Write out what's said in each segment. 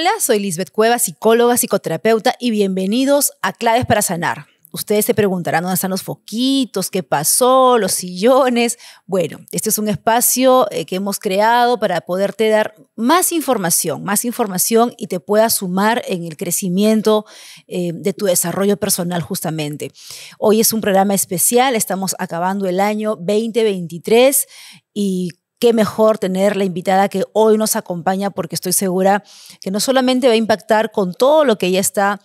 Hola, soy Lisbeth Cuevas, psicóloga, psicoterapeuta y bienvenidos a Claves para Sanar. Ustedes se preguntarán dónde están los foquitos, qué pasó, los sillones. Bueno, este es un espacio que hemos creado para poderte dar más información y te pueda sumar en el crecimiento de tu desarrollo personal justamente. Hoy es un programa especial, estamos acabando el año 2023 y qué mejor tener la invitada que hoy nos acompaña porque estoy segura que no solamente va a impactar con todo lo que ella está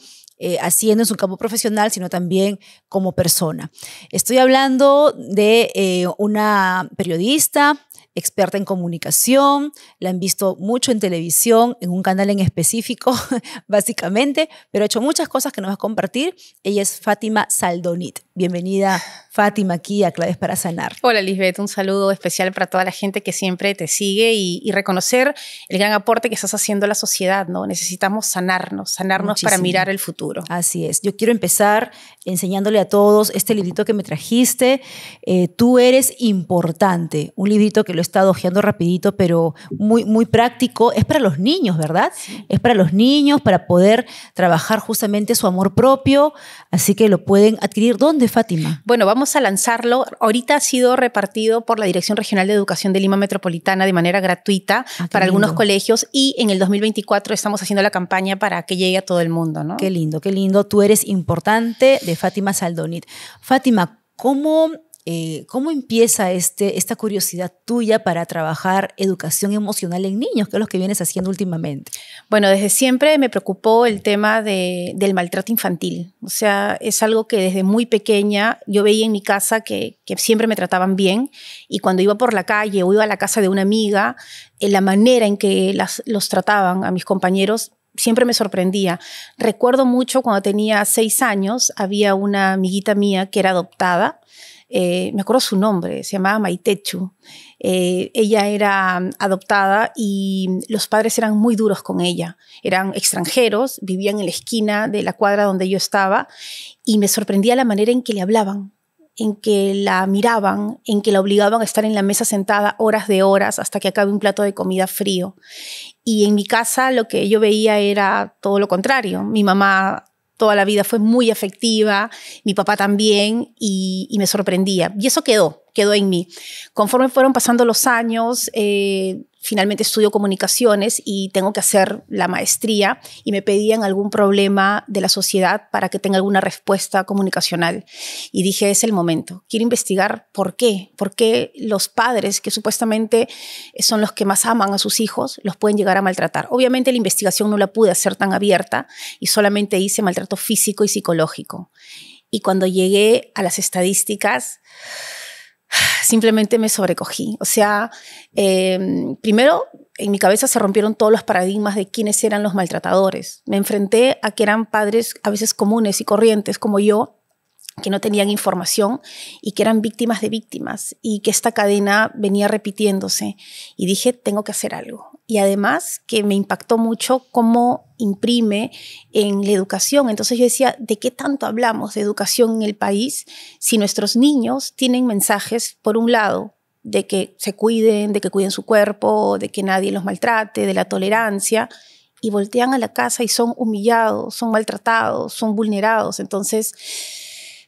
haciendo en su campo profesional, sino también como persona. Estoy hablando de una periodista, experta en comunicación, la han visto mucho en televisión, en un canal en específico, básicamente, pero ha hecho muchas cosas que nos va a compartir. Ella es Fátima Saldonit. Bienvenida, Fátima, aquí a Claves para Sanar. Hola, Lisbeth. Un saludo especial para toda la gente que siempre te sigue y reconocer el gran aporte que estás haciendo a la sociedad, ¿no? Necesitamos sanarnos Muchísimo. Para mirar el futuro. Así es. Yo quiero empezar enseñándole a todos este librito que me trajiste. Tú eres importante. Un librito que lo he estado hojeando rapidito, pero muy práctico. Es para los niños, ¿verdad? Sí. Es para los niños, para poder trabajar justamente su amor propio. Así que lo pueden adquirir. ¿Dónde, Fátima? Bueno, vamos a lanzarlo. Ahorita ha sido repartido por la Dirección Regional de Educación de Lima Metropolitana de manera gratuita para algunos colegios y en el 2024 estamos haciendo la campaña para que llegue a todo el mundo, ¿no? Qué lindo, qué lindo. Tú eres importante, de Fátima Saldonit. Fátima, ¿cómo empieza esta curiosidad tuya para trabajar educación emocional en niños, que es lo que vienes haciendo últimamente? Bueno, desde siempre me preocupó el tema del maltrato infantil. O sea, es algo que desde muy pequeña yo veía en mi casa que siempre me trataban bien y cuando iba por la calle o iba a la casa de una amiga, la manera en que los trataban a mis compañeros siempre me sorprendía. Recuerdo mucho cuando tenía 6 años, había una amiguita mía que era adoptada. Me acuerdo su nombre, se llamaba Maitechu. Ella era adoptada y los padres eran muy duros con ella. Eran extranjeros, vivían en la esquina de la cuadra donde yo estaba y me sorprendía la manera en que le hablaban, en que la miraban, en que la obligaban a estar en la mesa sentada horas de horas hasta que acabe un plato de comida frío. Y en mi casa lo que yo veía era todo lo contrario. Mi mamá toda la vida fue muy afectiva, mi papá también, y me sorprendía. Y eso quedó en mí. Conforme fueron pasando los años, finalmente estudio comunicaciones y tengo que hacer la maestría y me pedían algún problema de la sociedad para que tenga alguna respuesta comunicacional. Y dije, es el momento. Quiero investigar por qué los padres, que supuestamente son los que más aman a sus hijos, los pueden llegar a maltratar. Obviamente la investigación no la pude hacer tan abierta y solamente hice maltrato físico y psicológico. Y cuando llegué a las estadísticas, simplemente me sobrecogí. O sea, primero en mi cabeza se rompieron todos los paradigmas de quiénes eran los maltratadores. Me enfrenté a que eran padres a veces comunes y corrientes como yo, que no tenían información y que eran víctimas de víctimas y que esta cadena venía repitiéndose. Y dije, tengo que hacer algo. Y además que me impactó mucho cómo imprime en la educación. Entonces yo decía, ¿de qué tanto hablamos de educación en el país si nuestros niños tienen mensajes, por un lado, de que se cuiden, de que cuiden su cuerpo, de que nadie los maltrate, de la tolerancia, y voltean a la casa y son humillados, son maltratados, son vulnerados? Entonces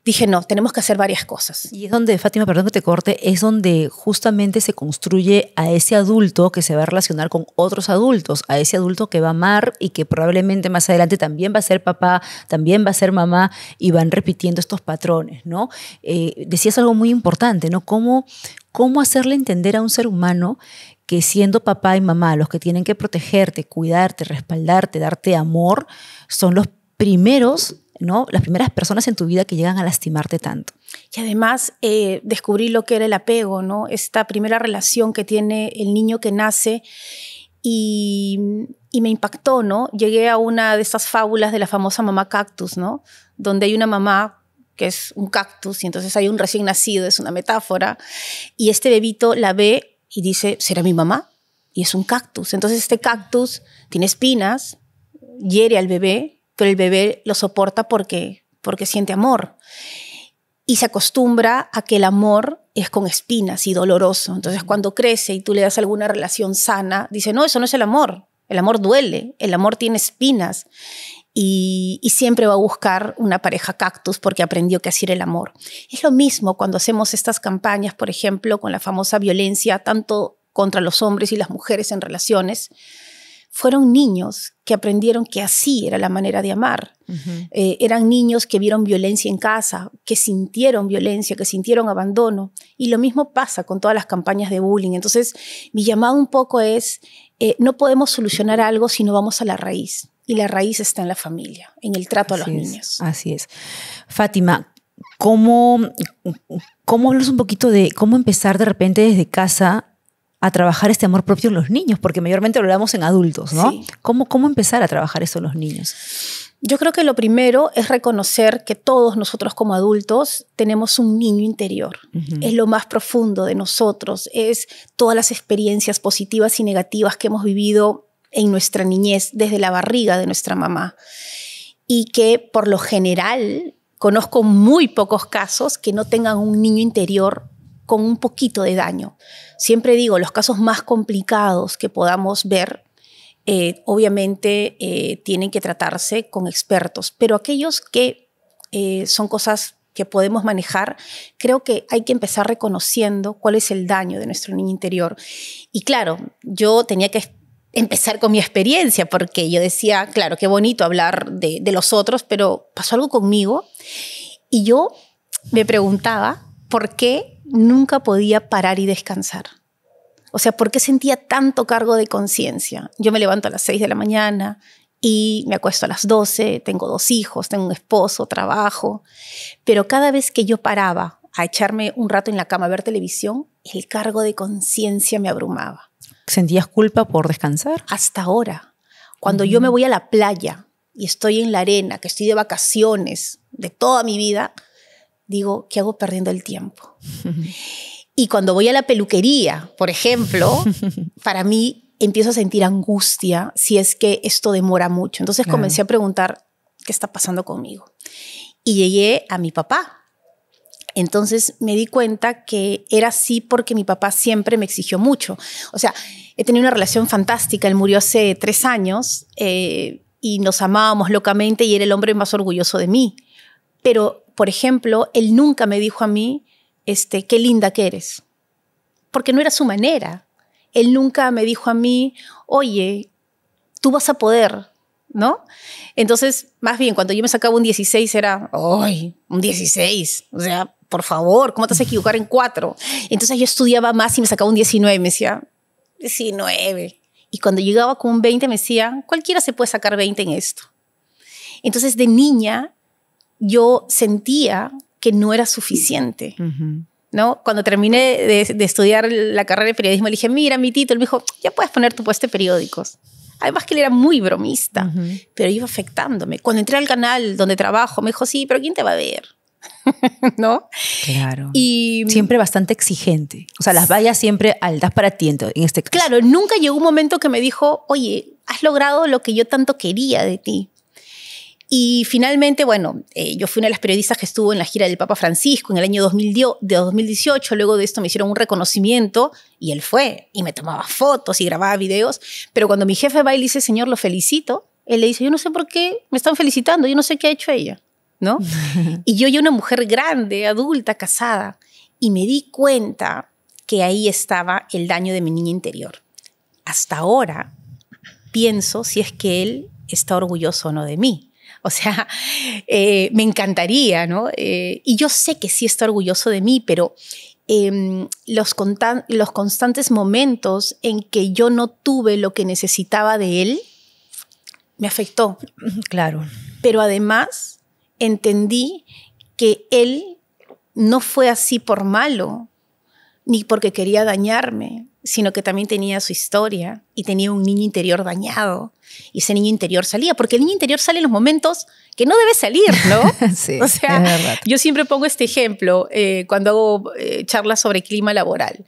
dije, no, tenemos que hacer varias cosas. Y es donde, Fátima, perdón que te corte, es donde justamente se construye a ese adulto que se va a relacionar con otros adultos, a ese adulto que va a amar y que probablemente más adelante también va a ser papá, también va a ser mamá y van repitiendo estos patrones, ¿no? Decías algo muy importante, ¿no? ¿Cómo hacerle entender a un ser humano que siendo papá y mamá los que tienen que protegerte, cuidarte, respaldarte, darte amor, son los primeros, ¿no? Las primeras personas en tu vida que llegan a lastimarte tanto? Y además descubrí lo que era el apego, ¿no? Esta primera relación que tiene el niño que nace y me impactó, ¿no? Llegué a una de estas fábulas de la famosa mamá cactus, ¿no? Donde hay una mamá que es un cactus y entonces hay un recién nacido, es una metáfora, y este bebito la ve y dice, ¿será mi mamá? Y es un cactus. Entonces este cactus tiene espinas, hiere al bebé, pero el bebé lo soporta porque siente amor. Y se acostumbra a que el amor es con espinas y doloroso. Entonces, cuando crece y tú le das alguna relación sana, dice, no, eso no es el amor. El amor duele, el amor tiene espinas y siempre va a buscar una pareja cactus porque aprendió que así era el amor. Es lo mismo cuando hacemos estas campañas, por ejemplo, con la famosa violencia tanto contra los hombres y las mujeres en relaciones. Fueron niños que aprendieron que así era la manera de amar. Eran niños que vieron violencia en casa, que sintieron violencia, que sintieron abandono. Y lo mismo pasa con todas las campañas de bullying. Entonces, mi llamado un poco es, no podemos solucionar algo si no vamos a la raíz. Y la raíz está en la familia, en el trato a los niños. Así es. Fátima, ¿cómo hablas un poquito de cómo empezar de repente desde casa a trabajar este amor propio en los niños? Porque mayormente lo hablamos en adultos, ¿no? Sí. ¿Cómo empezar a trabajar eso en los niños? Yo creo que lo primero es reconocer que todos nosotros como adultos tenemos un niño interior. Es lo más profundo de nosotros, es todas las experiencias positivas y negativas que hemos vivido en nuestra niñez, desde la barriga de nuestra mamá. Y que por lo general conozco muy pocos casos que no tengan un niño interior con un poquito de daño. Siempre digo, los casos más complicados que podamos ver, obviamente tienen que tratarse con expertos, pero aquellos que son cosas que podemos manejar, creo que hay que empezar reconociendo cuál es el daño de nuestro niño interior. Y claro, yo tenía que empezar con mi experiencia, porque yo decía, claro, qué bonito hablar de los otros, pero pasó algo conmigo y yo me preguntaba por qué nunca podía parar y descansar. O sea, ¿por qué sentía tanto cargo de conciencia? Yo me levanto a las 6 de la mañana y me acuesto a las 12, tengo 2 hijos, tengo un esposo, trabajo, pero cada vez que yo paraba a echarme un rato en la cama a ver televisión, el cargo de conciencia me abrumaba. ¿Sentías culpa por descansar? Hasta ahora, cuando yo me voy a la playa y estoy en la arena, que estoy de vacaciones de toda mi vida, digo, ¿qué hago perdiendo el tiempo? Y cuando voy a la peluquería, por ejemplo, para mí empiezo a sentir angustia si es que esto demora mucho. Entonces comencé a preguntar, ¿qué está pasando conmigo? Y llegué a mi papá. Entonces me di cuenta que era así porque mi papá siempre me exigió mucho. O sea, he tenido una relación fantástica. Él murió hace 3 años y nos amábamos locamente y era el hombre más orgulloso de mí. Pero, por ejemplo, él nunca me dijo a mí, qué linda que eres. Porque no era su manera. Él nunca me dijo a mí, oye, tú vas a poder, ¿no? Entonces, más bien, cuando yo me sacaba un 16 era, ¡ay, un 16! O sea, por favor, ¿cómo te vas a equivocar en 4? Entonces yo estudiaba más y me sacaba un 19. Me decía, 19. Y cuando llegaba con un 20 me decía, cualquiera se puede sacar 20 en esto. Entonces, de niña, yo sentía que no era suficiente. ¿No? Cuando terminé de estudiar la carrera de periodismo, le dije, mira mi título. Me dijo, ya puedes poner tu puesto de periódicos. Además que él era muy bromista, pero iba afectándome. Cuando entré al canal donde trabajo, me dijo, sí, pero ¿quién te va a ver? ¿No? Claro. Y siempre bastante exigente. O sea, las vallas siempre altas para ti en este caso. Claro, nunca llegó un momento que me dijo, oye, has logrado lo que yo tanto quería de ti. Y finalmente, bueno, yo fui una de las periodistas que estuvo en la gira del Papa Francisco en el año 2018. Luego de esto me hicieron un reconocimiento y él fue y me tomaba fotos y grababa videos. Pero cuando mi jefe va y le dice, señor, lo felicito, él le dice, yo no sé por qué me están felicitando, yo no sé qué ha hecho ella, ¿no? Y yo una mujer grande, adulta, casada, y me di cuenta que ahí estaba el daño de mi niña interior. Hasta ahora pienso si es que él está orgulloso o no de mí. O sea, me encantaría, ¿no? Y yo sé que sí está orgulloso de mí, pero los constantes momentos en que yo no tuve lo que necesitaba de él, me afectó. Claro. Pero además entendí que él no fue así por malo, ni porque quería dañarme, sino que también tenía su historia y tenía un niño interior dañado. Y ese niño interior salía, porque el niño interior sale en los momentos que no debe salir, ¿no? Sí, o sea, es verdad. Yo siempre pongo este ejemplo cuando hago charlas sobre clima laboral.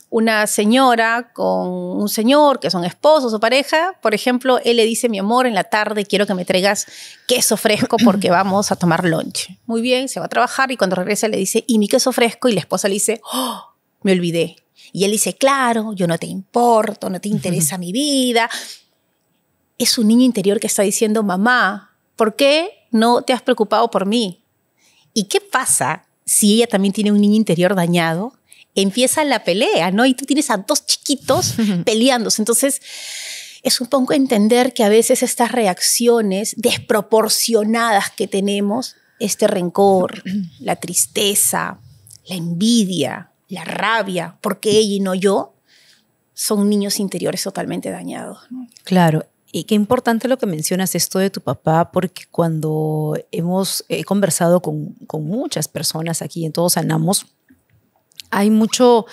Una señora con un señor que son esposos o pareja, por ejemplo, él le dice, mi amor, en la tarde quiero que me traigas queso fresco porque vamos a tomar lunch. Muy bien, se va a trabajar y cuando regresa le dice, ¿y mi queso fresco? Y la esposa le dice, oh, me olvidé. Y él dice, claro, yo no te importo, no te interesa mi vida. Es un niño interior que está diciendo, mamá, ¿por qué no te has preocupado por mí? ¿Y qué pasa si ella también tiene un niño interior dañado? Empieza la pelea, ¿no? Y tú tienes a dos chiquitos peleándose. Entonces, es un poco entender que a veces estas reacciones desproporcionadas que tenemos, este rencor, la tristeza, la envidia, la rabia, porque ella y no yo, son niños interiores totalmente dañados, ¿no? Claro. Y qué importante lo que mencionas esto de tu papá, porque cuando he conversado con muchas personas aquí en Todos Sanamos, hay mucho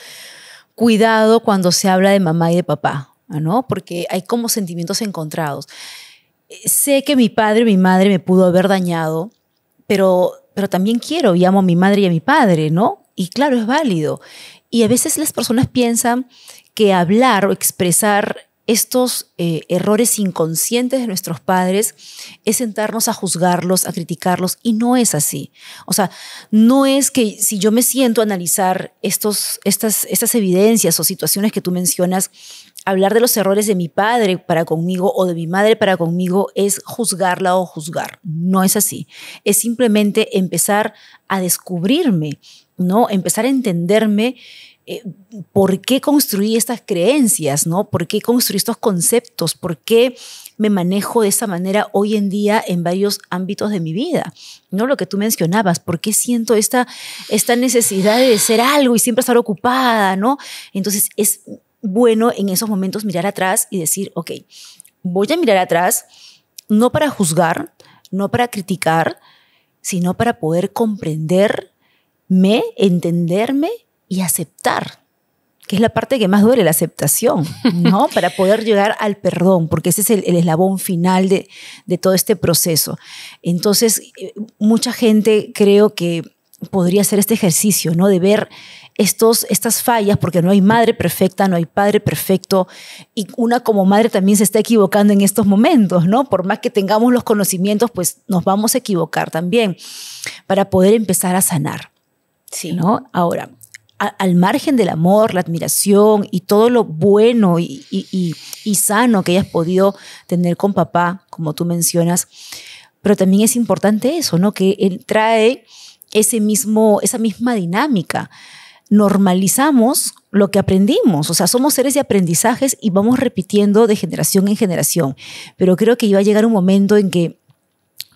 cuidado cuando se habla de mamá y de papá, ¿no? Porque hay como sentimientos encontrados. Sé que mi padre o mi madre me pudo haber dañado, pero también quiero y amo a mi madre y a mi padre, ¿no? Y claro, es válido. Y a veces las personas piensan que hablar o expresar estos errores inconscientes de nuestros padres es sentarnos a juzgarlos, a criticarlos, y no es así. O sea, no es que si yo me siento a analizar estas evidencias o situaciones que tú mencionas, hablar de los errores de mi padre para conmigo o de mi madre para conmigo es juzgarla o juzgar. No es así. Es simplemente empezar a descubrirme, ¿no? Empezar a entenderme. ¿Por qué construí estas creencias, ¿no? ¿Por qué construí estos conceptos? ¿Por qué me manejo de esa manera hoy en día en varios ámbitos de mi vida? ¿No? Lo que tú mencionabas, ¿por qué siento esta necesidad de ser algo y siempre estar ocupada, ¿no? Entonces es bueno en esos momentos mirar atrás y decir, ok, voy a mirar atrás no para juzgar, no para criticar, sino para poder comprenderme, entenderme y aceptar, que es la parte que más duele, la aceptación, ¿no? Para poder llegar al perdón, porque ese es el eslabón final de todo este proceso. Entonces, mucha gente creo que podría hacer este ejercicio, ¿no? De ver estas fallas, porque no hay madre perfecta, no hay padre perfecto, y una como madre también se está equivocando en estos momentos, ¿no? Por más que tengamos los conocimientos, pues nos vamos a equivocar también, para poder empezar a sanar, Sí. ¿no? Ahora, al margen del amor, la admiración y todo lo bueno y sano que hayas podido tener con papá, como tú mencionas, pero también es importante eso, ¿no? Que él trae esa misma dinámica. Normalizamos lo que aprendimos, o sea, somos seres de aprendizajes y vamos repitiendo de generación en generación, pero creo que iba a llegar un momento en que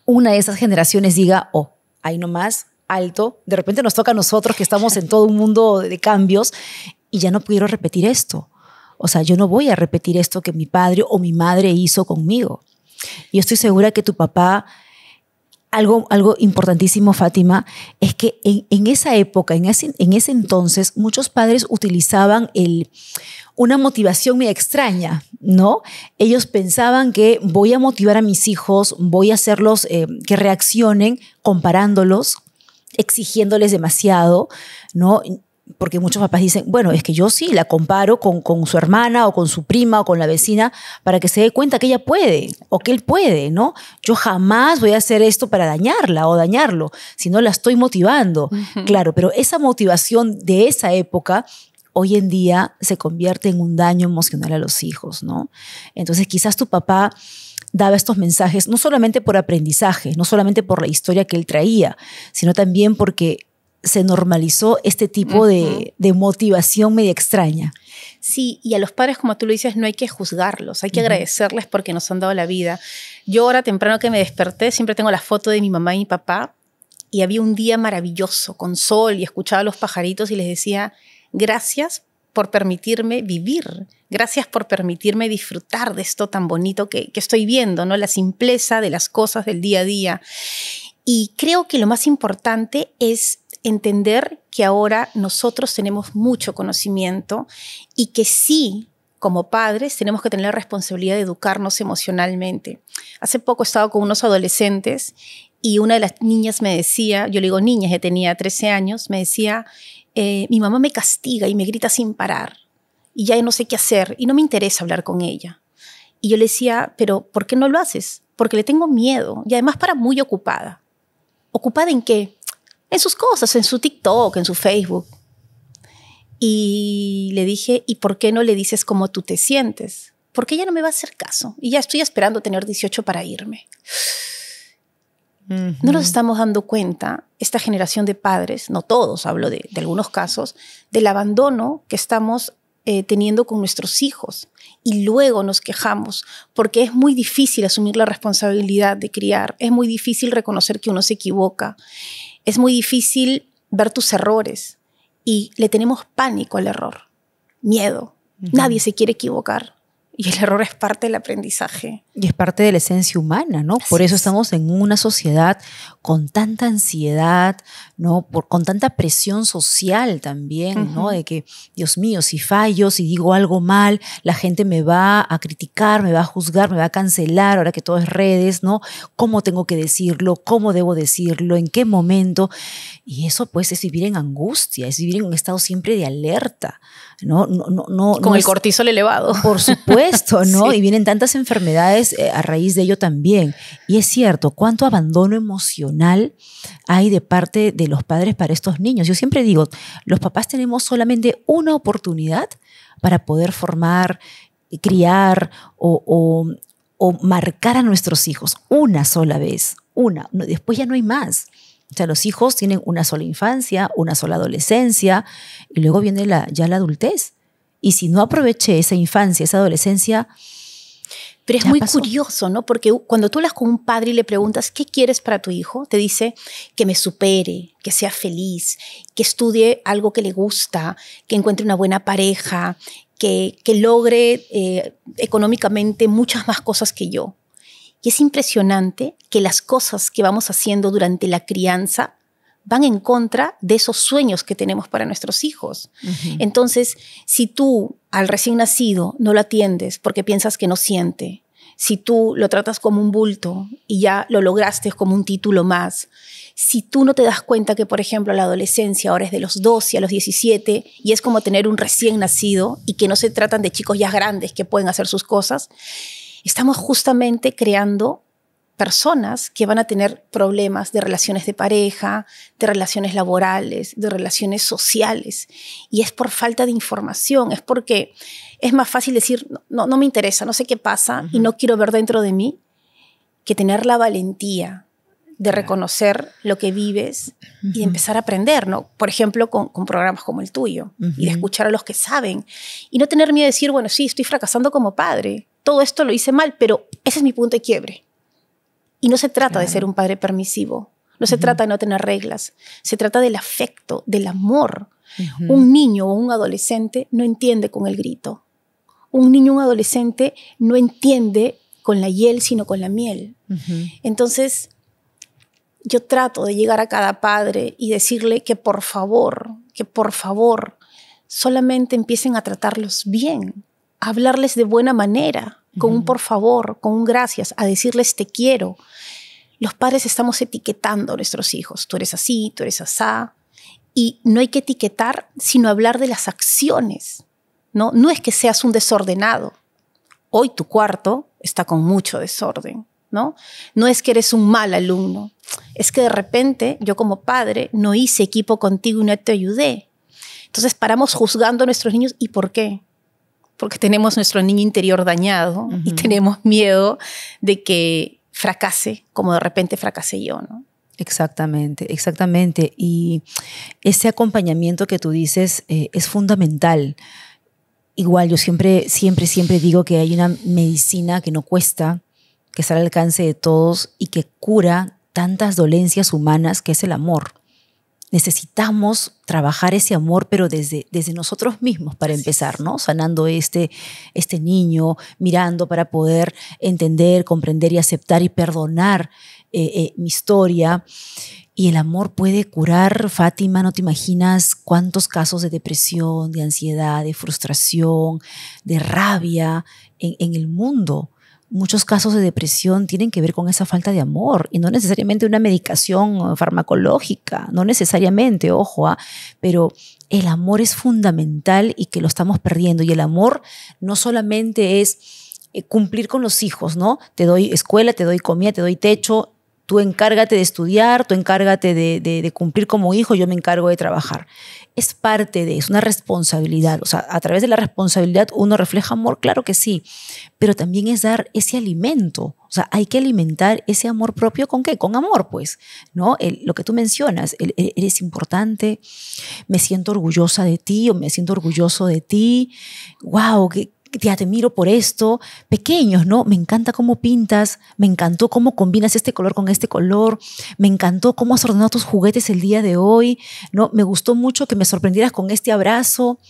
una de esas generaciones diga, oh, ahí nomás, alto, de repente nos toca a nosotros que estamos en todo un mundo de cambios y ya no quiero repetir esto. O sea, yo no voy a repetir esto que mi padre o mi madre hizo conmigo. Y yo estoy segura que tu papá, algo importantísimo, Fátima, es que en esa época, en ese entonces, muchos padres utilizaban una motivación medio extraña, ¿no? Ellos pensaban que voy a motivar a mis hijos, voy a hacerlos que reaccionen comparándolos, exigiéndoles demasiado, ¿no? Porque muchos papás dicen, bueno, es que yo sí la comparo con su hermana o con su prima o con la vecina para que se dé cuenta que ella puede o que él puede, ¿no? Yo jamás voy a hacer esto para dañarla o dañarlo, si no la estoy motivando. Uh-huh. Claro, pero esa motivación de esa época hoy en día se convierte en un daño emocional a los hijos, ¿no? Entonces quizás tu papá daba estos mensajes no solamente por aprendizaje, no solamente por la historia que él traía, sino también porque se normalizó este tipo de motivación media extraña. Sí, y a los padres, como tú lo dices, no hay que juzgarlos, hay que agradecerles porque nos han dado la vida. Yo ahora temprano que me desperté, siempre tengo la foto de mi mamá y mi papá, y había un día maravilloso, con sol, y escuchaba a los pajaritos y les decía, gracias por permitirme vivir, gracias por permitirme disfrutar de esto tan bonito que estoy viendo, ¿no? La simpleza de las cosas del día a día. Y creo que lo más importante es entender que ahora nosotros tenemos mucho conocimiento y que sí, como padres, tenemos que tener la responsabilidad de educarnos emocionalmente. Hace poco estaba con unos adolescentes y una de las niñas me decía, yo le digo niñas, ya tenía 13 años, me decía, mi mamá me castiga y me grita sin parar y ya no sé qué hacer y no me interesa hablar con ella. Y yo le decía, pero ¿por qué no lo haces? Porque le tengo miedo y además para muy ocupada. ¿Ocupada en qué? En sus cosas, en su TikTok, en su Facebook. Y le dije, ¿y por qué no le dices cómo tú te sientes? Porque ella no me va a hacer caso. Y ya estoy esperando tener 18 para irme. No nos estamos dando cuenta, esta generación de padres, no todos, hablo de algunos casos, del abandono que estamos teniendo con nuestros hijos. Y luego nos quejamos porque es muy difícil asumir la responsabilidad de criar. Es muy difícil reconocer que uno se equivoca. Es muy difícil ver tus errores. Y le tenemos pánico al error, miedo. Nadie se quiere equivocar. Y el error es parte del aprendizaje. Y es parte de la esencia humana, ¿no? Por eso estamos en una sociedad con tanta ansiedad, ¿no? Con tanta presión social también, ¿no? De que, Dios mío, si fallo, si digo algo mal, la gente me va a criticar, me va a juzgar, me va a cancelar, ahora que todo es redes, ¿no? ¿Cómo tengo que decirlo? ¿Cómo debo decirlo? ¿En qué momento? Y eso, pues, es vivir en angustia, es vivir en un estado siempre de alerta, ¿no? Con el cortisol elevado. Por supuesto, ¿no? Sí. Y vienen tantas enfermedades a raíz de ello también. Y es cierto, cuánto abandono emocional hay de parte de los padres para estos niños. Yo siempre digo, los papás tenemos solamente una oportunidad para poder formar, criar o marcar a nuestros hijos. Una sola vez, una. Después ya no hay más. O sea, los hijos tienen una sola infancia, una sola adolescencia y luego viene ya la adultez. Y si no aproveché esa infancia, esa adolescencia, pero es muy curioso, ¿no? Porque cuando tú hablas con un padre y le preguntas ¿qué quieres para tu hijo? Te dice que me supere, que sea feliz, que estudie algo que le gusta, que encuentre una buena pareja, que logre económicamente muchas más cosas que yo. Y es impresionante que las cosas que vamos haciendo durante la crianza van en contra de esos sueños que tenemos para nuestros hijos. Entonces, si tú al recién nacido no lo atiendes porque piensas que no siente, si tú lo tratas como un bulto y ya lo lograste como un título más, si tú no te das cuenta que, por ejemplo, la adolescencia ahora es de los 12 a los 17 y es como tener un recién nacido y que no se tratan de chicos ya grandes que pueden hacer sus cosas, estamos justamente creando personas que van a tener problemas de relaciones de pareja, de relaciones laborales, de relaciones sociales. Y es por falta de información, es porque es más fácil decir, no me interesa, no sé qué pasa y no quiero ver dentro de mí, que tener la valentía de reconocer lo que vives y de empezar a aprender, ¿no? Por ejemplo, con programas como el tuyo y de escuchar a los que saben y no tener miedo de decir, bueno, sí, estoy fracasando como padre, todo esto lo hice mal, pero ese es mi punto de quiebre. Y no se trata de ser un padre permisivo, no se trata de no tener reglas, se trata del afecto, del amor. Un niño o un adolescente no entiende con el grito. Un niño o un adolescente no entiende con la hiel, sino con la miel. Entonces, yo trato de llegar a cada padre y decirle que por favor, solamente empiecen a tratarlos bien, a hablarles de buena manera, con un por favor, con un gracias, a decirles te quiero. Los padres estamos etiquetando a nuestros hijos. Tú eres así, tú eres asá. Y no hay que etiquetar, sino hablar de las acciones, ¿no? No es que seas un desordenado. Hoy tu cuarto está con mucho desorden, ¿no? No es que eres un mal alumno. Es que de repente yo como padre no hice equipo contigo y no te ayudé. Entonces paramos juzgando a nuestros niños. ¿Y por qué? Porque tenemos nuestro niño interior dañado y tenemos miedo de que fracase como de repente fracasé yo, ¿no? Exactamente, exactamente. Y ese acompañamiento que tú dices es fundamental. Igual yo siempre digo que hay una medicina que no cuesta, que está al alcance de todos y que cura tantas dolencias humanas, que es el amor. Necesitamos trabajar ese amor, pero desde nosotros mismos para empezar, ¿no? Sanando este niño, mirando para poder entender, comprender y aceptar y perdonar mi historia. Y el amor puede curar, Fátima, no te imaginas cuántos casos de depresión, de ansiedad, de frustración, de rabia en el mundo. Muchos casos de depresión tienen que ver con esa falta de amor y no necesariamente una medicación farmacológica, no necesariamente, ojo, pero el amor es fundamental y que lo estamos perdiendo. Y el amor no solamente es cumplir con los hijos, ¿no? Te doy escuela, te doy comida, te doy techo, tú encárgate de estudiar, tú encárgate de cumplir como hijo, yo me encargo de trabajar. Es parte de, es una responsabilidad. O sea, a través de la responsabilidad uno refleja amor, claro que sí, pero también es dar ese alimento. O sea, hay que alimentar ese amor propio ¿con qué? Con amor, pues, ¿no? Lo que tú mencionas, eres importante, me siento orgullosa de ti o me siento orgulloso de ti. ¡Wow! Te admiro por esto. Pequeños, ¿no? Me encanta cómo pintas, me encantó cómo combinas este color con este color, me encantó cómo has ordenado tus juguetes el día de hoy, ¿no? Me gustó mucho que me sorprendieras con este abrazo.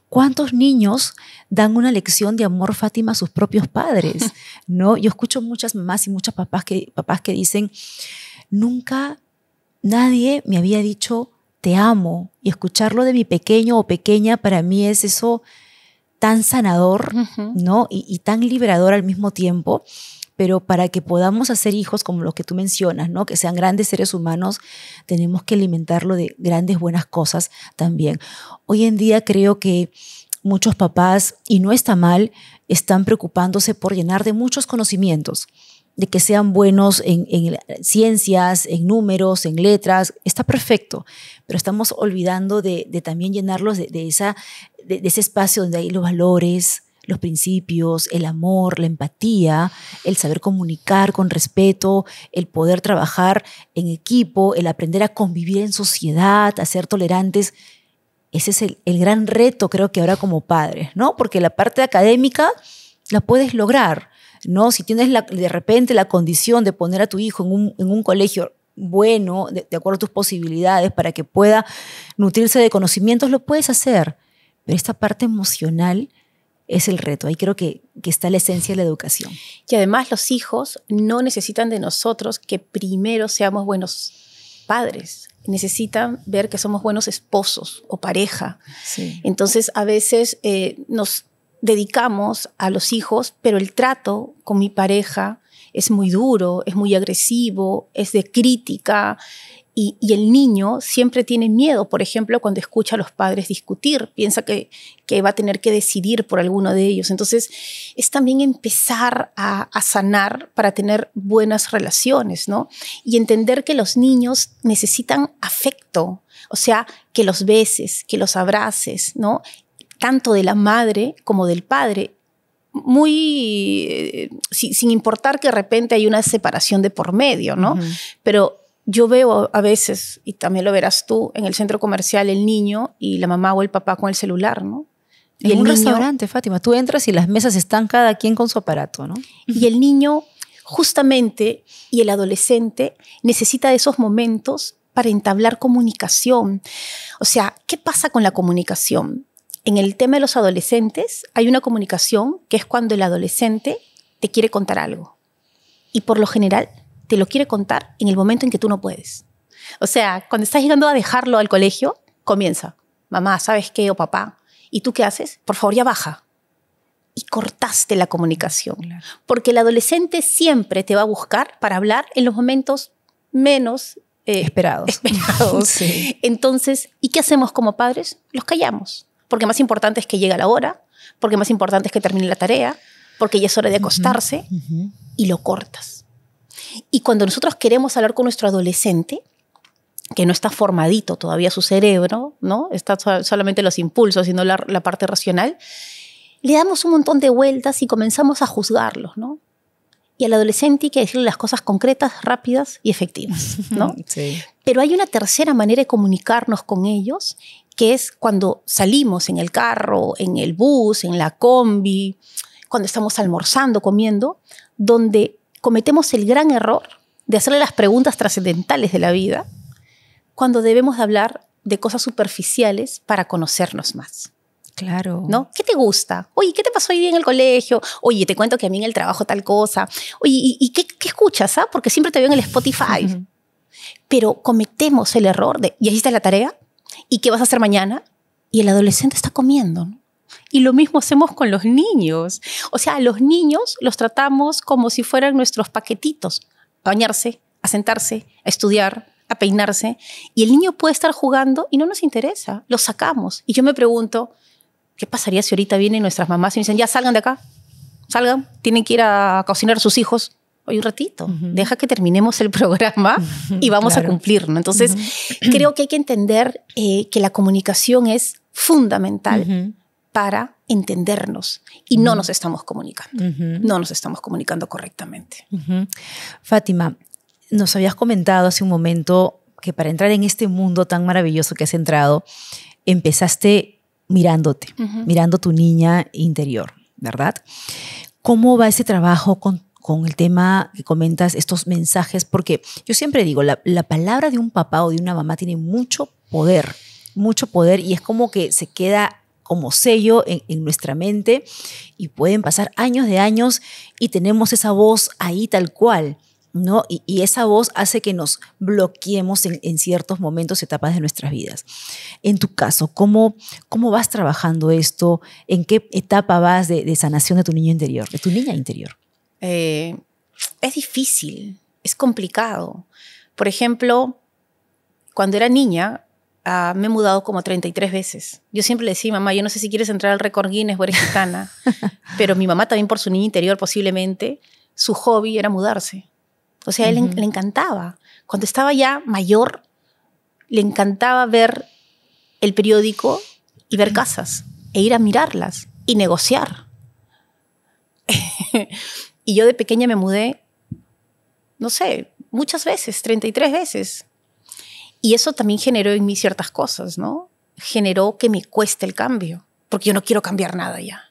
¿Cuántos niños dan una lección de amor, Fátima, a sus propios padres? ¿No? Yo escucho muchas mamás y muchos papás que dicen, nunca nadie me había dicho te amo, y escucharlo de mi pequeño o pequeña para mí es eso tan sanador, ¿no? Y tan liberador al mismo tiempo. Pero para que podamos hacer hijos como los que tú mencionas, ¿no? Que sean grandes seres humanos, tenemos que alimentarlo de grandes buenas cosas también. Hoy en día creo que muchos papás, y no está mal, están preocupándose por llenar de muchos conocimientos, de que sean buenos en ciencias, en números, en letras. Está perfecto, pero estamos olvidando de también llenarlos de ese espacio donde hay los valores, los principios, el amor, la empatía, el saber comunicar con respeto, el poder trabajar en equipo, el aprender a convivir en sociedad, a ser tolerantes. Ese es el gran reto, creo que ahora como padres, ¿no? Porque la parte académica la puedes lograr, ¿no? Si tienes de repente la condición de poner a tu hijo en un colegio bueno, de acuerdo a tus posibilidades, para que pueda nutrirse de conocimientos, lo puedes hacer. Pero esta parte emocional es el reto. Ahí creo que está la esencia de la educación. Y además los hijos no necesitan de nosotros que primero seamos buenos padres. Necesitan ver que somos buenos esposos o pareja. Sí. Entonces, a veces nos dedicamos a los hijos, pero el trato con mi pareja es muy duro, es muy agresivo, es de crítica. Y el niño siempre tiene miedo, por ejemplo, cuando escucha a los padres discutir, piensa que va a tener que decidir por alguno de ellos. Entonces, es también empezar a sanar para tener buenas relaciones, ¿no? Y entender que los niños necesitan afecto, o sea, que los beses, que los abraces, ¿no? Tanto de la madre como del padre. Sin importar que de repente hay una separación de por medio, ¿no? Pero yo veo a veces, y también lo verás tú, en el centro comercial el niño y la mamá o el papá con el celular, ¿no? Y en un restaurante, Fátima, tú entras y las mesas están cada quien con su aparato, ¿no? Y el niño, justamente, y el adolescente necesita de esos momentos para entablar comunicación. O sea, ¿qué pasa con la comunicación? En el tema de los adolescentes hay una comunicación que es cuando el adolescente te quiere contar algo. Y por lo general te lo quiere contar en el momento en que tú no puedes. O sea, cuando estás llegando a dejarlo al colegio, comienza. Mamá, ¿sabes qué? O papá. ¿Y tú qué haces? Por favor, ya baja. Y cortaste la comunicación. Claro. Porque el adolescente siempre te va a buscar para hablar en los momentos menos esperados. Sí. Entonces, ¿y qué hacemos como padres? Los callamos. Porque más importante es que llegue a la hora, porque más importante es que termine la tarea, porque ya es hora de acostarse, y lo cortas. Y cuando nosotros queremos hablar con nuestro adolescente, que no está formadito todavía su cerebro, ¿no? Está solamente los impulsos y no la parte racional, le damos un montón de vueltas y comenzamos a juzgarlos, ¿no? Y al adolescente hay que decirle las cosas concretas, rápidas y efectivas, ¿no? Sí. Pero hay una tercera manera de comunicarnos con ellos, que es cuando salimos en el carro, en el bus, en la combi, cuando estamos almorzando, comiendo, donde cometemos el gran error de hacerle las preguntas trascendentales de la vida, cuando debemos de hablar de cosas superficiales para conocernos más. Claro. ¿No? ¿Qué te gusta? Oye, ¿qué te pasó hoy día en el colegio? Oye, te cuento que a mí en el trabajo tal cosa. Oye, ¿y qué escuchas? ¿Ah? Porque siempre te veo en el Spotify. Pero cometemos el error de, ¿ya hiciste la tarea? ¿Y qué vas a hacer mañana? Y el adolescente está comiendo, ¿no? Y lo mismo hacemos con los niños. O sea, a los niños los tratamos como si fueran nuestros paquetitos. A bañarse, a sentarse, a estudiar, a peinarse. Y el niño puede estar jugando y no nos interesa. Lo sacamos. Y yo me pregunto, ¿qué pasaría si ahorita vienen nuestras mamás y me dicen, ya salgan de acá? Salgan, tienen que ir a cocinar a sus hijos. oye, un ratito, deja que terminemos el programa y vamos a cumplir, ¿no? Entonces, creo que hay que entender que la comunicación es fundamental para entendernos y no nos estamos comunicando. No nos estamos comunicando correctamente. Fátima, nos habías comentado hace un momento que para entrar en este mundo tan maravilloso que has entrado, empezaste mirándote, mirando tu niña interior, ¿verdad? ¿Cómo va ese trabajo con el tema que comentas, estos mensajes? Porque yo siempre digo, la palabra de un papá o de una mamá tiene mucho poder y es como que se queda como sello en nuestra mente y pueden pasar años de años y tenemos esa voz ahí tal cual, ¿no? Y esa voz hace que nos bloqueemos en ciertos momentos, etapas de nuestras vidas. En tu caso, ¿cómo vas trabajando esto? ¿En qué etapa vas de sanación de tu niño interior, de tu niña interior? Es difícil, es complicado. Por ejemplo, cuando era niña, me he mudado como 33 veces. Yo siempre le decía, mamá, yo no sé si quieres entrar al récord Guinness o eres gitana, pero mi mamá también por su niño interior posiblemente, su hobby era mudarse. O sea, a él le encantaba. Cuando estaba ya mayor, le encantaba ver el periódico y ver casas, e ir a mirarlas y negociar. Y yo de pequeña me mudé, no sé, muchas veces, 33 veces. Y eso también generó en mí ciertas cosas, ¿no? Generó que me cueste el cambio, porque yo no quiero cambiar nada ya,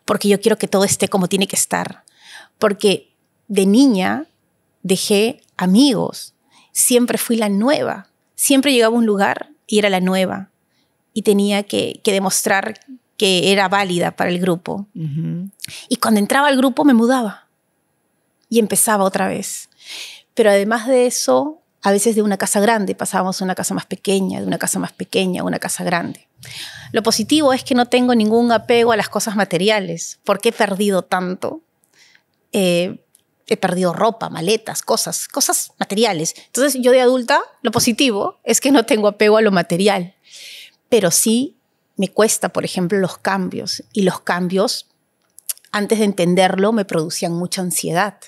porque yo quiero que todo esté como tiene que estar, porque de niña dejé amigos, siempre fui la nueva, siempre llegaba a un lugar y era la nueva y tenía que demostrar que era válida para el grupo. Y cuando entraba al grupo me mudaba y empezaba otra vez. Pero además de eso, a veces de una casa grande pasábamos a una casa más pequeña, de una casa más pequeña a una casa grande. Lo positivo es que no tengo ningún apego a las cosas materiales, porque he perdido tanto. He perdido ropa, maletas, cosas materiales. Entonces yo de adulta, lo positivo es que no tengo apego a lo material. Pero sí me cuesta, por ejemplo, los cambios. Y los cambios, antes de entenderlo, me producían mucha ansiedad.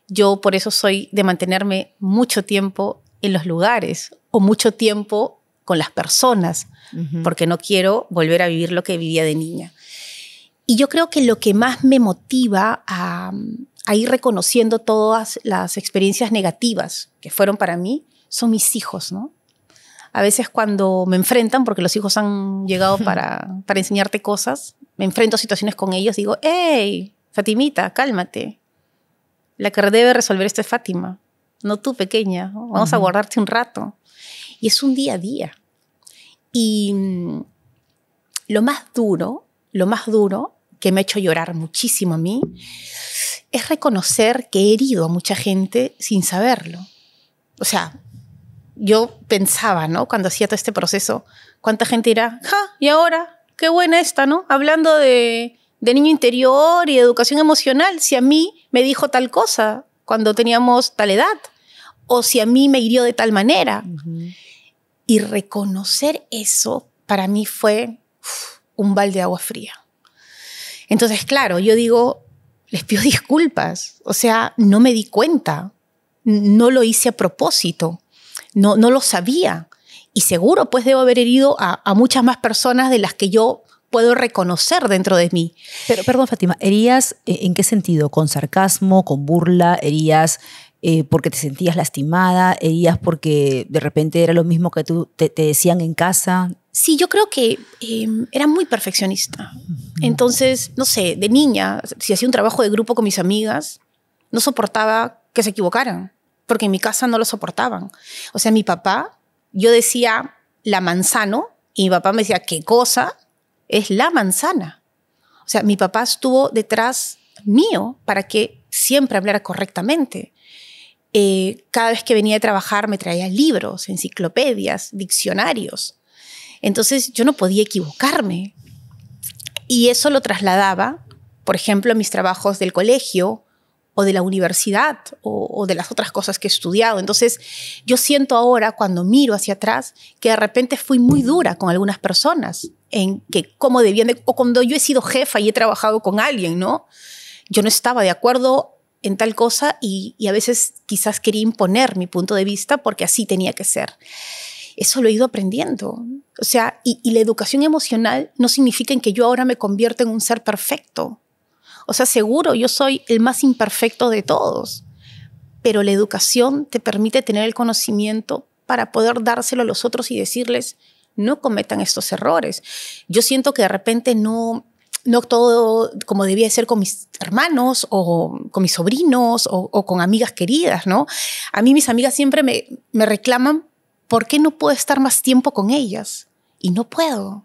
Yo por eso soy de mantenerme mucho tiempo en los lugares o mucho tiempo con las personas, porque no quiero volver a vivir lo que vivía de niña. Y yo creo que lo que más me motiva a ir reconociendo todas las experiencias negativas que fueron para mí son mis hijos, ¿no? A veces cuando me enfrentan, porque los hijos han llegado para enseñarte cosas, me enfrento a situaciones con ellos, digo, ¡hey, Fatimita, cálmate! La que debe resolver esto es Fátima, no tú, pequeña, ¿no? Vamos a guardarte un rato. Y es un día a día. Y lo más duro que me ha hecho llorar muchísimo a mí es reconocer que he herido a mucha gente sin saberlo. O sea, yo pensaba, ¿no? Cuando hacía todo este proceso, ¿cuánta gente dirá? ¡Ja! ¿Y ahora? ¡Qué buena esta!, ¿no? Hablando de niño interior y de educación emocional, si a mí me dijo tal cosa cuando teníamos tal edad, o si a mí me hirió de tal manera. Y reconocer eso para mí fue un balde de agua fría. Entonces, claro, yo digo, les pido disculpas. O sea, no me di cuenta. No lo hice a propósito. No lo sabía. Y seguro pues debo haber herido a muchas más personas de las que yo puedo reconocer dentro de mí. Pero, perdón, Fátima, ¿herías en qué sentido? ¿Con sarcasmo, con burla? ¿Herías porque te sentías lastimada? ¿Herías porque de repente era lo mismo que te decían en casa? Sí, yo creo que era muy perfeccionista. Entonces, no sé, de niña, si hacía un trabajo de grupo con mis amigas, no soportaba que se equivocaran, porque en mi casa no lo soportaban. O sea, mi papá, yo decía la manzano, y mi papá me decía, ¿qué cosa es la manzana? O sea, mi papá estuvo detrás mío para que siempre hablara correctamente. Cada vez que venía de trabajar me traía libros, enciclopedias, diccionarios. Entonces yo no podía equivocarme. Y eso lo trasladaba, por ejemplo, a mis trabajos del colegio o de la universidad o de las otras cosas que he estudiado. Entonces yo siento ahora, cuando miro hacia atrás, que de repente fui muy dura con algunas personas en que cómo debían o cuando yo he sido jefa y he trabajado con alguien, ¿no? Yo no estaba de acuerdo en tal cosa y a veces quizás quería imponer mi punto de vista porque así tenía que ser. Eso lo he ido aprendiendo. O sea, y la educación emocional no significa en que yo ahora me convierta en un ser perfecto. O sea, seguro yo soy el más imperfecto de todos, pero la educación te permite tener el conocimiento para poder dárselo a los otros y decirles, no cometan estos errores. Yo siento que de repente no todo como debía ser con mis hermanos o con mis sobrinos o con amigas queridas, ¿no? A mí mis amigas siempre me reclaman por qué no puedo estar más tiempo con ellas. Y no puedo.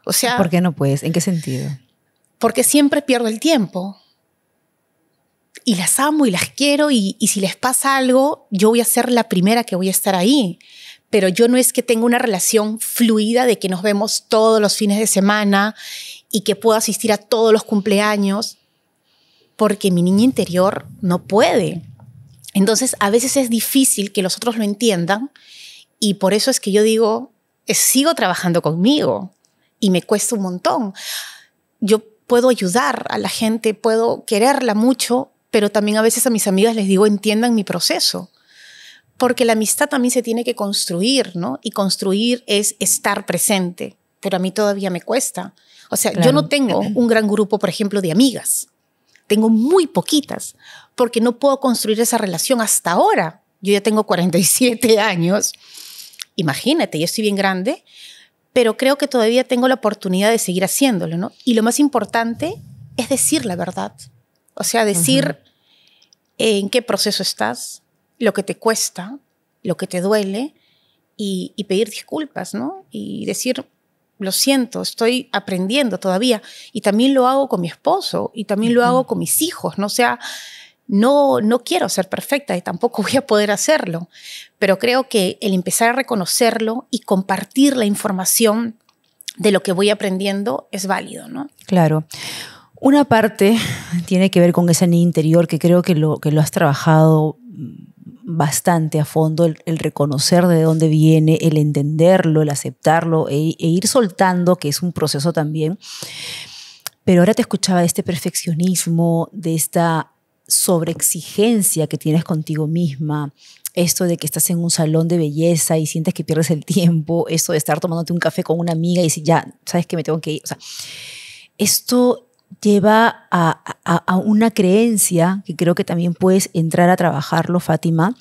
O sea, ¿por qué no puedes? ¿En qué sentido? Porque siempre pierdo el tiempo. Y las amo y las quiero y si les pasa algo, yo voy a ser la primera que voy a estar ahí. Pero yo no es que tenga una relación fluida de que nos vemos todos los fines de semana y que puedo asistir a todos los cumpleaños, porque mi niña interior no puede. Entonces, a veces es difícil que los otros lo entiendan y por eso es que yo digo, sigo trabajando conmigo y me cuesta un montón. Yo puedo ayudar a la gente, puedo quererla mucho, pero también a veces a mis amigas les digo, entiendan mi proceso. Porque la amistad también se tiene que construir, ¿no? Y construir es estar presente, pero a mí todavía me cuesta. O sea, claro. Yo no tengo un gran grupo, por ejemplo, de amigas. Tengo muy poquitas, porque no puedo construir esa relación hasta ahora. Yo ya tengo 47 años. Imagínate, yo estoy bien grande, pero creo que todavía tengo la oportunidad de seguir haciéndolo, ¿no? Y lo más importante es decir la verdad. O sea, decir en qué proceso estás, lo que te cuesta, lo que te duele y pedir disculpas, ¿no? Y decir, lo siento, estoy aprendiendo todavía. Y también lo hago con mi esposo y también lo hago con mis hijos, ¿no? O sea, no quiero ser perfecta y tampoco voy a poder hacerlo, pero creo que el empezar a reconocerlo y compartir la información de lo que voy aprendiendo es válido, ¿no? Claro. Una parte tiene que ver con ese niño interior que creo que lo has trabajado bastante a fondo, el reconocer de dónde viene, el entenderlo, el aceptarlo e ir soltando, que es un proceso también. Pero ahora te escuchaba de este perfeccionismo, de esta sobreexigencia que tienes contigo misma, esto de que estás en un salón de belleza y sientes que pierdes el tiempo, esto de estar tomándote un café con una amiga y decir, ya, sabes que me tengo que ir. O sea, esto lleva a una creencia que creo que también puedes entrar a trabajarlo, Fátima,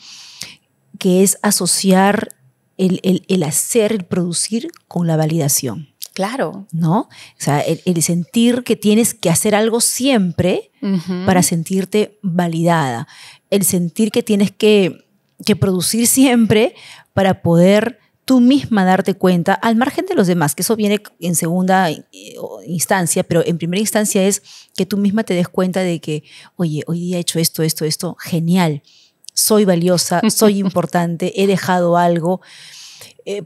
que es asociar el hacer, el producir con la validación. Claro. ¿No? O sea, el sentir que tienes que hacer algo siempre para sentirte validada. El sentir que tienes que producir siempre para poder tú misma darte cuenta, al margen de los demás, que eso viene en segunda instancia, pero en primera instancia es que tú misma te des cuenta de que, oye, hoy día he hecho esto, genial, soy valiosa, soy importante, he dejado algo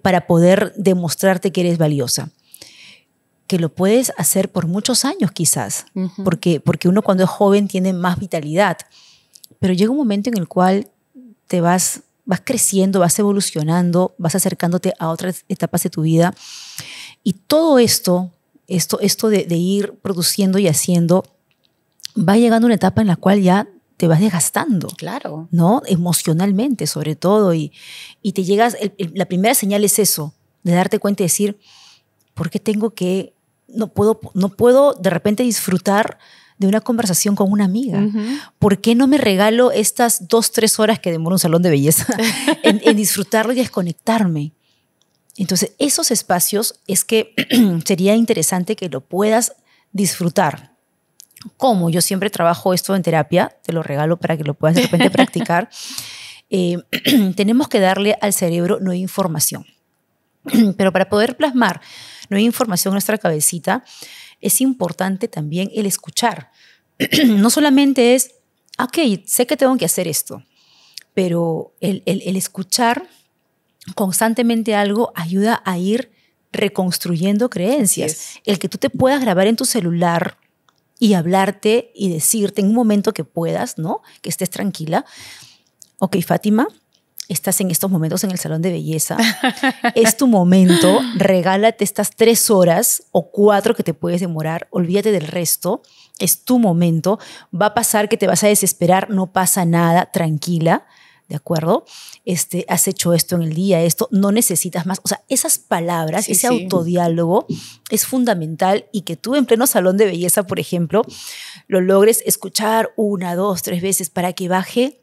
para poder demostrarte que eres valiosa. Que lo puedes hacer por muchos años quizás, porque uno cuando es joven tiene más vitalidad, pero llega un momento en el cual te vas creciendo, vas evolucionando, vas acercándote a otras etapas de tu vida y todo esto de ir produciendo y haciendo va llegando a una etapa en la cual ya te vas desgastando. Claro. ¿No? Emocionalmente sobre todo y te llegas, la primera señal es eso, de darte cuenta y decir, ¿por qué no puedo de repente disfrutar de una conversación con una amiga? ¿Por qué no me regalo estas 2-3 horas que demora un salón de belleza en disfrutarlo y desconectarme? Entonces, esos espacios es que sería interesante que lo puedas disfrutar. ¿Cómo? Yo siempre trabajo esto en terapia, te lo regalo para que lo puedas de repente practicar. Tenemos que darle al cerebro nueva información. Pero para poder plasmar nueva información en nuestra cabecita, es importante también el escuchar. No solamente es, ok, sé que tengo que hacer esto, pero el escuchar constantemente algo ayuda a ir reconstruyendo creencias. El que tú te puedas grabar en tu celular y hablarte y decirte en un momento que puedas, ¿no? Que estés tranquila. Ok, Fátima, estás en estos momentos en el salón de belleza, es tu momento, regálate estas 3 horas o 4 que te puedes demorar, olvídate del resto es tu momento, va a pasar que te vas a desesperar, no pasa nada, tranquila, ¿de acuerdo? Has hecho esto en el día, esto, no necesitas más. O sea, esas palabras, Sí, ese sí. autodiálogo es fundamental y que tú en pleno salón de belleza, por ejemplo, lo logres escuchar 1, 2, 3 veces para que baje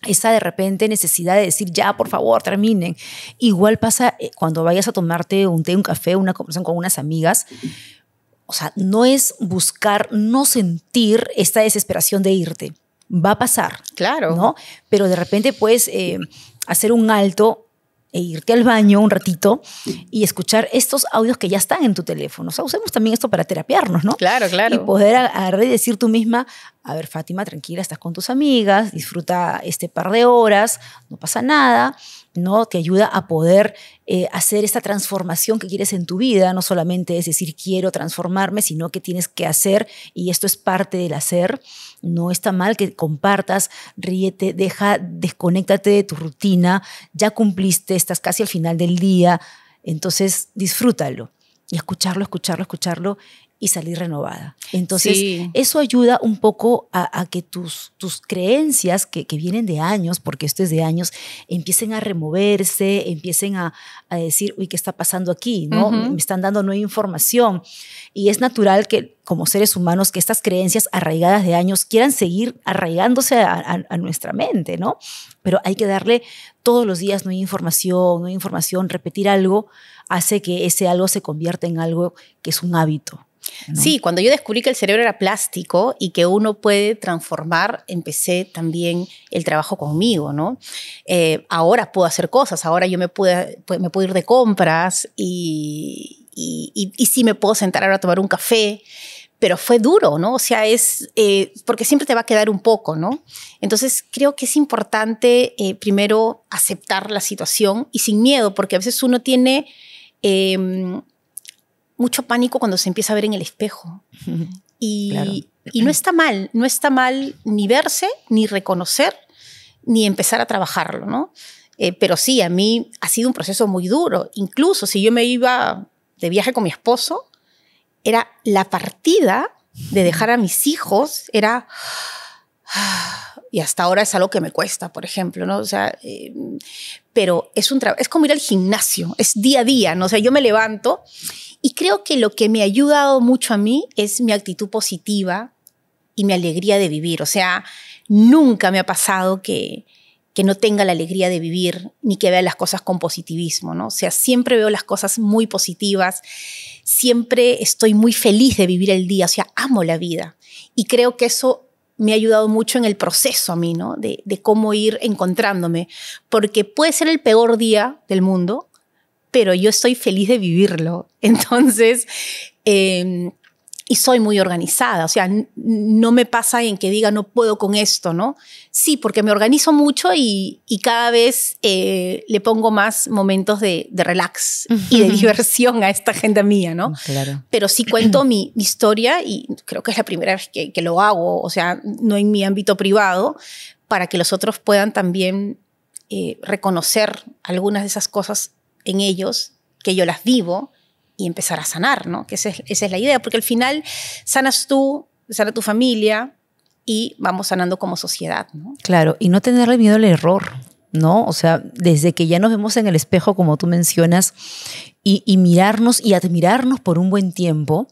esa de repente necesidad de decir ya, por favor, terminen. Igual pasa cuando vayas a tomarte un té, un café, una conversación con unas amigas. O sea, no es buscar no sentir esta desesperación de irte. Va a pasar, Claro. ¿no? Pero de repente puedes hacer un alto e irte al baño un ratito y escuchar estos audios que ya están en tu teléfono. O sea, usemos también esto para terapiarnos, ¿no? Claro, claro. Y poder agarrar y decir tú misma, a ver, Fátima, tranquila, estás con tus amigas, disfruta este par de horas, no pasa nada, ¿no? Te ayuda a poder hacer esta transformación que quieres en tu vida. No solamente es decir, quiero transformarme, sino que tienes que hacer, y esto es parte del hacer. No está mal que compartas, ríete, desconéctate de tu rutina, ya cumpliste, estás casi al final del día, entonces disfrútalo y escucharlo y salir renovada. Entonces, Sí. eso ayuda un poco a que tus creencias que vienen de años, porque esto es de años, empiecen a removerse, empiecen a decir, uy, ¿qué está pasando aquí? ¿No? Me están dando nueva información. Y es natural que como seres humanos, que estas creencias arraigadas de años quieran seguir arraigándose a nuestra mente, ¿no? Pero hay que darle todos los días nueva información, repetir algo hace que ese algo se convierta en algo que es un hábito, ¿no? Sí, cuando yo descubrí que el cerebro era plástico y que uno puede transformar, empecé también el trabajo conmigo, ¿no? Ahora puedo hacer cosas, ahora yo me puedo ir de compras y sí me puedo sentar ahora a tomar un café, pero fue duro, ¿no? O sea, porque siempre te va a quedar un poco, ¿no? Entonces creo que es importante primero aceptar la situación y sin miedo, porque a veces uno tiene mucho pánico cuando se empieza a ver en el espejo. Claro. Y no está mal ni verse, ni reconocer, ni empezar a trabajarlo, ¿no? Pero sí, a mí ha sido un proceso muy duro. Incluso si yo me iba de viaje con mi esposo, era la partida de dejar a mis hijos, era... Y hasta ahora es algo que me cuesta, por ejemplo, ¿no? O sea, pero es como ir al gimnasio, es día a día, ¿no? O sea, yo me levanto y creo que lo que me ha ayudado mucho a mí es mi actitud positiva y mi alegría de vivir. O sea, nunca me ha pasado que no tenga la alegría de vivir ni que vea las cosas con positivismo, ¿no? O sea, siempre veo las cosas muy positivas, siempre estoy muy feliz de vivir el día, o sea, amo la vida. Y creo que eso me ha ayudado mucho en el proceso a mí, ¿no? De cómo ir encontrándome. Porque puede ser el peor día del mundo, pero yo estoy feliz de vivirlo. Entonces, y soy muy organizada. O sea, no me pasa en que diga no puedo con esto, ¿no? Sí, porque me organizo mucho y cada vez le pongo más momentos de relax y de diversión a esta agenda mía, ¿no? Claro. Pero sí cuento mi historia y creo que es la primera vez que lo hago, o sea, no en mi ámbito privado, para que los otros puedan también reconocer algunas de esas cosas en ellos, que yo las vivo, y empezar a sanar, ¿no? Que esa es la idea, porque al final sanas tú, sana tu familia y vamos sanando como sociedad, ¿no? Claro, y no tenerle miedo al error, ¿no? O sea, desde que ya nos vemos en el espejo, como tú mencionas, y mirarnos y admirarnos por un buen tiempo,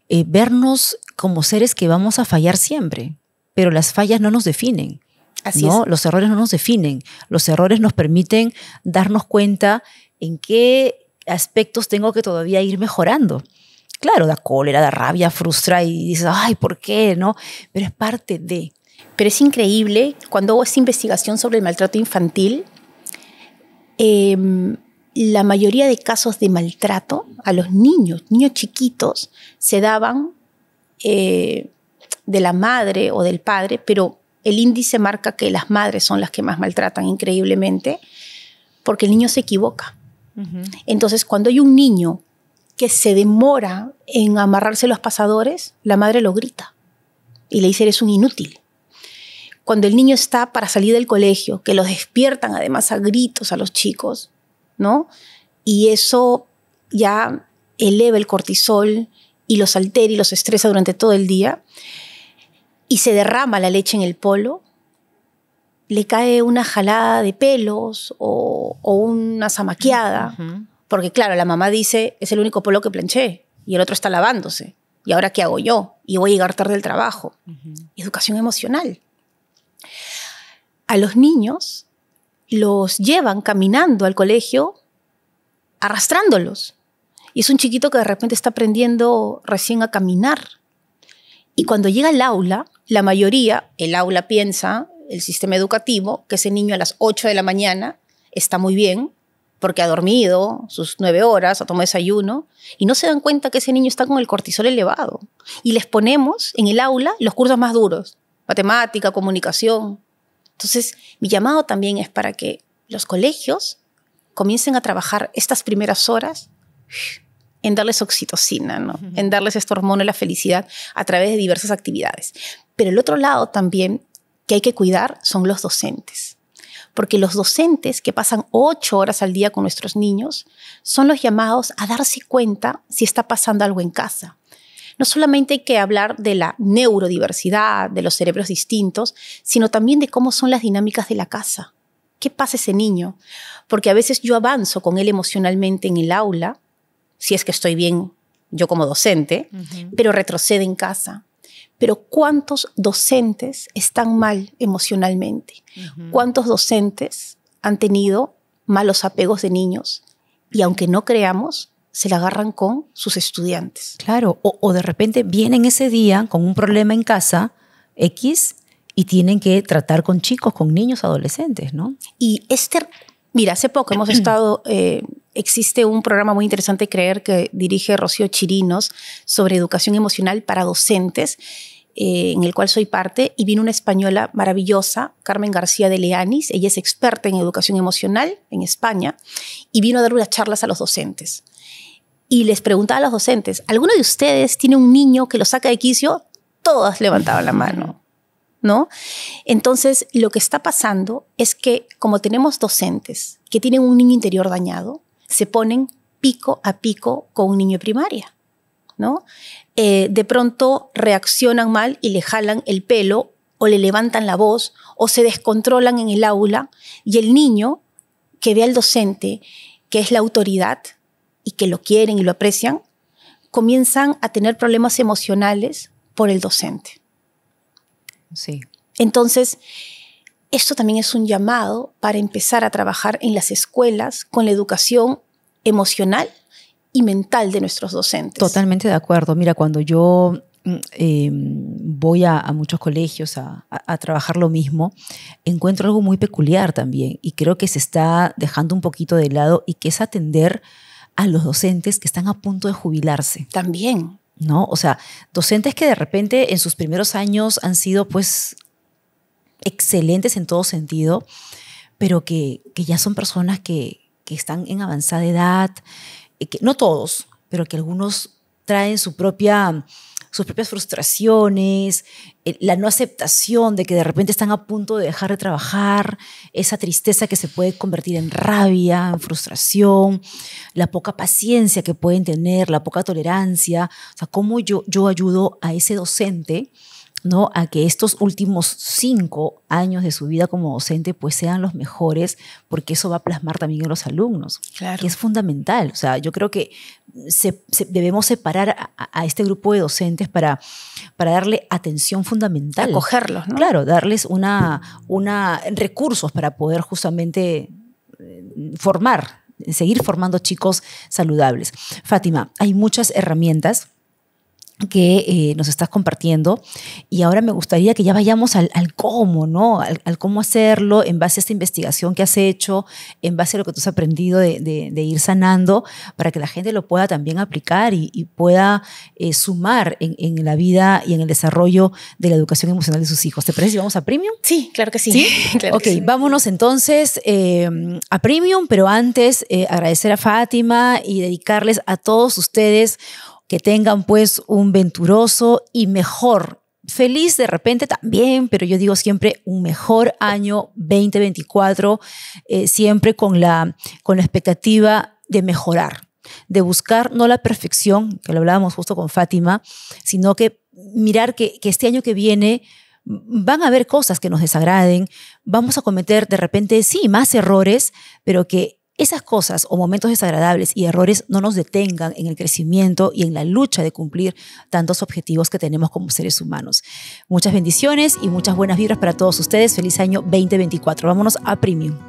vernos como seres que vamos a fallar siempre, pero las fallas no nos definen. Así ¿no? es. Los errores no nos definen. Los errores nos permiten darnos cuenta en qué aspectos tengo que todavía ir mejorando. Claro, da cólera, da rabia, frustra y dices, ay, ¿por qué? ¿No? Pero es parte de... Pero es increíble, cuando hago esta investigación sobre el maltrato infantil, la mayoría de casos de maltrato a los niños chiquitos, se daban de la madre o del padre, pero el índice marca que las madres son las que más maltratan increíblemente, porque el niño se equivoca. Entonces, cuando hay un niño que se demora en amarrarse los pasadores, la madre lo grita y le dice, eres un inútil. Cuando el niño está para salir del colegio, que los despiertan además a gritos a los chicos, ¿no? Y eso ya eleva el cortisol y los altera y los estresa durante todo el día y se derrama la leche en el polo, le cae una jalada de pelos o una zamaqueada, porque claro, la mamá dice, es el único polo que planché y el otro está lavándose. ¿Y ahora qué hago yo? Y voy a llegar tarde al trabajo. Educación emocional. A los niños los llevan caminando al colegio, arrastrándolos. Y es un chiquito que de repente está aprendiendo recién a caminar. Y cuando llega al aula, la mayoría, el aula piensa, el sistema educativo, que ese niño a las 8 de la mañana está muy bien, porque ha dormido sus 9 horas, ha tomado desayuno, y no se dan cuenta que ese niño está con el cortisol elevado. Y les ponemos en el aula los cursos más duros, matemática, comunicación. Entonces, mi llamado también es para que los colegios comiencen a trabajar estas primeras horas en darles oxitocina, ¿no? En darles este hormona de la felicidad a través de diversas actividades. Pero el otro lado también que hay que cuidar son los docentes. Porque los docentes que pasan 8 horas al día con nuestros niños son los llamados a darse cuenta si está pasando algo en casa. No solamente hay que hablar de la neurodiversidad, de los cerebros distintos, sino también de cómo son las dinámicas de la casa. ¿Qué pasa ese niño? Porque a veces yo avanzo con él emocionalmente en el aula, si es que estoy bien yo como docente, pero retrocede en casa. Pero ¿cuántos docentes están mal emocionalmente? ¿Cuántos docentes han tenido malos apegos de niños? Y aunque no creamos, se la agarran con sus estudiantes. Claro, o de repente vienen ese día con un problema en casa, X, y tienen que tratar con chicos, con niños, adolescentes, ¿no? Y mira, hace poco hemos estado... existe un programa muy interesante, Creer, que dirige Rocío Chirinos, sobre educación emocional para docentes, en el cual soy parte, y vino una española maravillosa, Carmen García de Leanis. Ella es experta en educación emocional en España, y vino a dar unas charlas a los docentes. Y les preguntaba a los docentes, ¿alguno de ustedes tiene un niño que lo saca de quicio? Todas levantaban la mano, ¿no? Entonces, lo que está pasando es que, como tenemos docentes que tienen un niño interior dañado, se ponen pico a pico con un niño de primaria, ¿no? De pronto reaccionan mal y le jalan el pelo o le levantan la voz o se descontrolan en el aula, y el niño que ve al docente, que es la autoridad y que lo quieren y lo aprecian, comienzan a tener problemas emocionales por el docente. Sí. Entonces, esto también es un llamado para empezar a trabajar en las escuelas con la educación emocional y mental de nuestros docentes. Totalmente de acuerdo. Mira, cuando yo voy a muchos colegios a trabajar lo mismo, encuentro algo muy peculiar también, y creo que se está dejando un poquito de lado, y que es atender a los docentes que están a punto de jubilarse. También. ¿No? O sea, docentes que de repente en sus primeros años han sido pues excelentes en todo sentido, pero que ya son personas que están en avanzada edad, que no todos, pero que algunos traen sus propias frustraciones, la no aceptación de que de repente están a punto de dejar de trabajar, esa tristeza que se puede convertir en rabia, en frustración, la poca paciencia que pueden tener, la poca tolerancia. O sea, cómo yo ayudo a ese docente, ¿no?, a que estos últimos 5 años de su vida como docente pues sean los mejores, porque eso va a plasmar también en los alumnos, claro, que es fundamental. O sea, yo creo que debemos separar a este grupo de docentes para darle atención fundamental. Acogerlos, ¿no? Claro, darles recursos para poder justamente seguir formando chicos saludables. Fátima, hay muchas herramientas que nos estás compartiendo, y ahora me gustaría que ya vayamos al cómo, ¿no? Al cómo hacerlo en base a esta investigación que has hecho, en base a lo que tú has aprendido de ir sanando, para que la gente lo pueda también aplicar y pueda sumar en la vida y en el desarrollo de la educación emocional de sus hijos. ¿Te parece si vamos a Premium? Sí, claro que sí. ¿Sí? Claro Ok, que sí. Vámonos entonces a Premium, pero antes agradecer a Fátima y dedicarles a todos ustedes que tengan pues un venturoso y mejor, feliz de repente también, pero yo digo siempre un mejor año 2024, siempre con la expectativa de mejorar. de buscar no la perfección, que lo hablábamos justo con Fátima, sino que mirar que este año que viene van a haber cosas que nos desagraden, vamos a cometer de repente, sí, más errores, pero que esas cosas o momentos desagradables y errores no nos detengan en el crecimiento y en la lucha de cumplir tantos objetivos que tenemos como seres humanos. Muchas bendiciones y muchas buenas vibras para todos ustedes. Feliz año 2024. Vámonos a Premium.